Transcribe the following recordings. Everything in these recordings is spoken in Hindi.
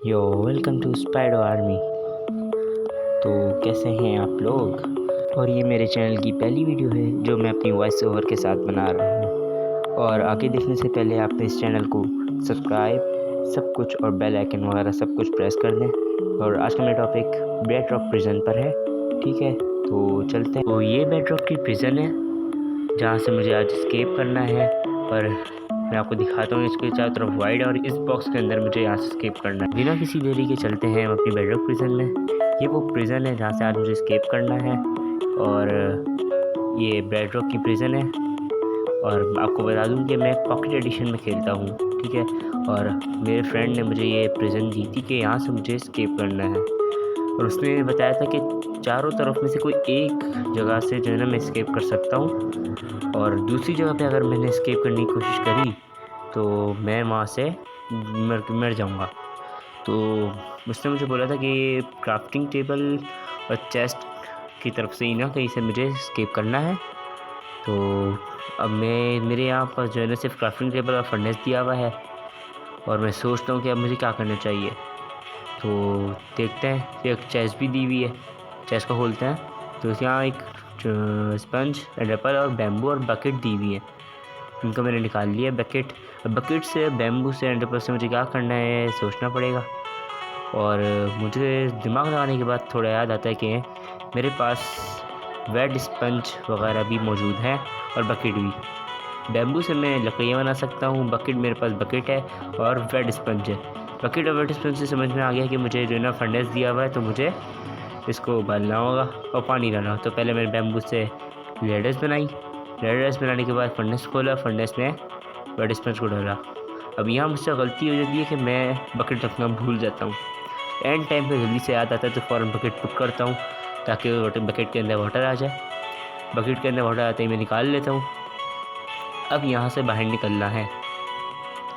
Yo welcome to Spido army. तो कैसे हैं आप लोग? और ये मेरे चैनल की पहली वीडियो है जो मैं अपनी वॉइस ओवर के साथ बना रहा हूँ। और आगे देखने से पहले आपने इस चैनल को सब्सक्राइब सब कुछ और बेल आइकन वगैरह सब कुछ प्रेस कर दें। और आज का मेरा टॉपिक बेड रॉक प्रिजन पर है। ठीक है, तो चलते हैं। तो ये बेड रॉक की प्रिजन है जहाँ से मुझे आज स्केप करना है। और मैं आपको दिखाता हूँ, इसके चारों तरफ वाइड और इस बॉक्स के अंदर मुझे यहाँ से स्केप करना है। बिना किसी देरी के चलते हैं हम अपनी बेड रॉक प्रिजन में। ये वो प्रिजन है जहाँ से आज मुझे स्केप करना है। और ये बेड रॉक की प्रिजन है। और आपको बता दूँ कि मैं पॉकेट एडिशन में खेलता हूँ। ठीक है, और मेरे फ्रेंड ने मुझे ये प्रिजन दी थी कि यहाँ से मुझे स्केप करना है। और उसने बताया था कि चारों तरफ में से कोई एक जगह से जो है ना मैं स्केप कर सकता हूँ। और दूसरी जगह पे अगर मैंने स्केप करने की कोशिश करी तो मैं वहाँ से मर जाऊँगा। तो उसने मुझे बोला था कि क्राफ्टिंग टेबल और चेस्ट की तरफ से ही ना कहीं से मुझे स्केप करना है। तो अब मेरे यहाँ पर जो है ना सिर्फ क्राफ्टिंग टेबल और फर्नेस दिया हुआ है। और मैं सोचता हूँ कि अब मुझे क्या करना चाहिए। तो देखते हैं, एक चेस्ट भी दी हुई है। चेस्ट को खोलते हैं तो यहाँ एक स्पंज, एप्पल और बैम्बू और बकेट दी हुई है। इनको मैंने निकाल लिया बकेट। बकेट से, बैम्बू से, एप्पल से मुझे क्या करना है सोचना पड़ेगा। और मुझे दिमाग लगाने के बाद थोड़ा याद आता है कि मेरे पास वेट स्पंज वगैरह भी मौजूद है और बकेट भी। बैम्बू से मैं लकड़ियाँ बना सकता हूँ। बकेट, मेरे पास बकेट है और वेट स्पंज है। बकेट और वेट स्पंज से समझ में आ गया कि मुझे जो है ना फर्नेस दिया हुआ है, तो मुझे इसको उबालना होगा और पानी डालना होगा। तो पहले मैंने बैम्बू से लेडर्स बनाई। लेडर्स बनाने के बाद फर्नेस खोला, फर्नेस में वेट स्पंज को डाला। अब यहाँ मुझसे गलती हो जाती है कि मैं बकेट रखना भूल जाता हूँ। एंड टाइम पे जल्दी से याद आता है तो फ़ौरन बकेट पुट करता हूँ ताकि बकेट के अंदर वाटर आ जाए। बकेट के अंदर वाटर आते ही मैं निकाल लेता हूँ। अब यहाँ से बाहर निकलना है,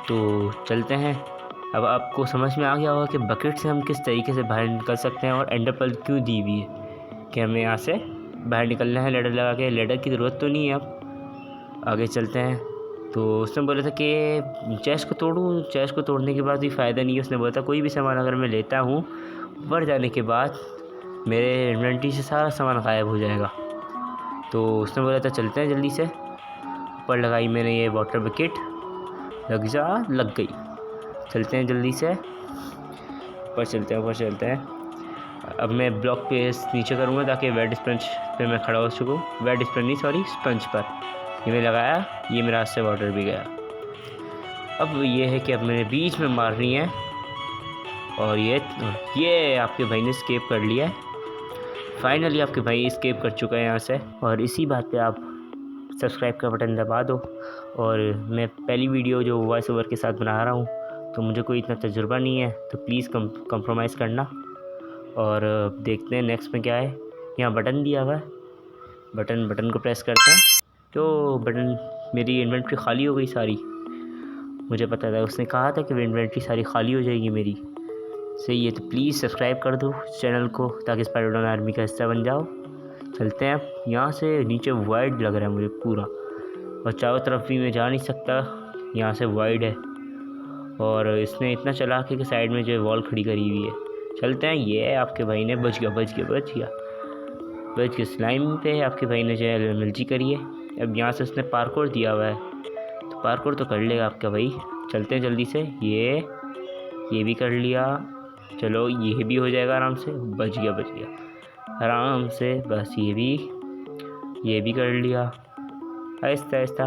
तो चलते हैं। अब आपको समझ में आ गया होगा कि बकेट से हम किस तरीके से बाहर निकल सकते हैं और एंडर पर्ल क्यों दी हुई है कि हमें यहाँ से बाहर निकलना है लेडर लगा के। लेडर की ज़रूरत तो नहीं है। अब आगे चलते हैं। तो उसने बोला था कि चेस्ट को तोड़ूँ। चेस्ट को तोड़ने के बाद भी फ़ायदा नहीं है। उसने बोला था कोई भी सामान अगर मैं लेता हूँ, ऊपर जाने के बाद मेरे इन्वेंटरी से सारा सामान गायब हो जाएगा। तो उसने बोला था चलते हैं जल्दी से। ऊपर लगाई मैंने ये वाटर बकेट, लग गई। चलते हैं जल्दी से, ऊपर चलते हैं। अब मैं ब्लॉक पे नीचे करूँगा ताकि वेट स्पंज पे मैं खड़ा हो सकूँ। वेट स्पंज नहीं, सॉरी, स्पंज पर ये मैं लगाया। ये मेरे हाथ से वाटर भी गया। अब ये है कि अब मैंने बीच में मारनी है। और ये आपके भाई ने स्केप कर लिया है। फाइनली आपके भाई स्केप कर चुका है यहाँ से। और इसी बात पे आप सब्सक्राइब का बटन दबा दो। और मैं पहली वीडियो जो वॉइस ओवर के साथ बना रहा हूँ, तो मुझे कोई इतना तजुर्बा नहीं है, तो प्लीज़ कंप्रोमाइज़ करना। और देखते हैं नेक्स्ट में क्या है। यहाँ बटन दिया हुआ है, बटन को प्रेस करते हैं तो बटन, मेरी इन्वेंट्री खाली हो गई सारी। मुझे पता था, उसने कहा था कि इन्वेंट्री सारी खाली हो जाएगी मेरी। सही है, तो प्लीज़ सब्सक्राइब कर दो चैनल को ताकि स्पाइडर आर्मी का हिस्सा बन जाओ। चलते हैं। यहाँ से नीचे वाइड लग रहा है मुझे पूरा, और चारों तरफ भी मैं जा नहीं सकता, यहाँ से वाइड है। और इसने इतना चला के साइड में जो वॉल खड़ी करी हुई है। चलते हैं। ये आपके भाई ने बच गया स्लाइम पे आपके भाई ने जो है एलर्जी करी है। अब यहाँ से उसने पार्कोर दिया हुआ है, तो पार्कोर तो कर लेगा आपका भाई। चलते हैं जल्दी से। ये भी कर लिया। चलो, ये भी हो जाएगा आराम से। बच गया आराम से। बस ये भी कर लिया आहिस्ता आहिस्ता।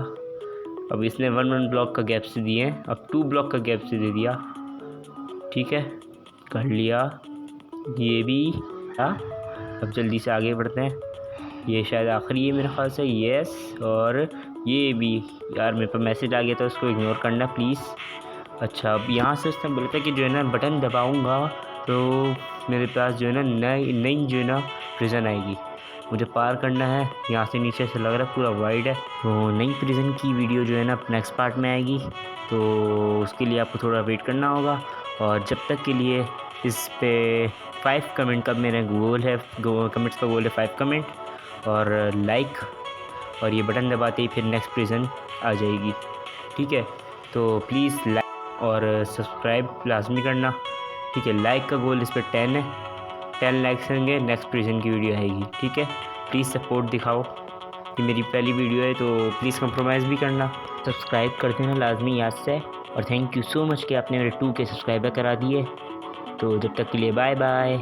अब इसने 1 ब्लॉक का गैप से दिए हैं, अब 2 ब्लॉक का गैप से दे दिया। ठीक है, कर लिया ये भी। अब जल्दी से आगे बढ़ते हैं। ये शायद आखिरी है मेरे ख्याल से। यस, और ये भी। यार मेरे पास मैसेज आ गया था, उसको इग्नोर करना प्लीज़। अच्छा, अब यहाँ से उसने बोला था कि जो है ना बटन दबाऊँगा तो मेरे पास जो है ना नई जो है ना प्रिजन आएगी। मुझे पार करना है। यहाँ से नीचे से लग रहा है पूरा वाइड है। तो नई प्रिजन की वीडियो जो है ना नेक्स्ट पार्ट में आएगी, तो उसके लिए आपको थोड़ा वेट करना होगा। और जब तक के लिए इस पे 5 कमेंट का मेरा गोल है, कमेंट्स का गोल है 5 कमेंट और लाइक। और ये बटन दबाते ही फिर नेक्स्ट प्रिजन आ जाएगी। ठीक है, तो प्लीज़ लाइक और सब्सक्राइब लाजमी करना। ठीक है। लाइक का गोल इस पर 10 है, 10 लाइक्स होंगे नेक्स्ट प्रिजन की वीडियो आएगी। ठीक है, प्लीज़ सपोर्ट दिखाओ, ये मेरी पहली वीडियो है तो प्लीज़ कंप्रोमाइज़ भी करना, सब्सक्राइब कर देना लाजमी याद से। और थैंक यू सो मच कि आपने मेरे 2K सब्सक्राइबर करा दिए। तो जब तक के लिए बाय बाय।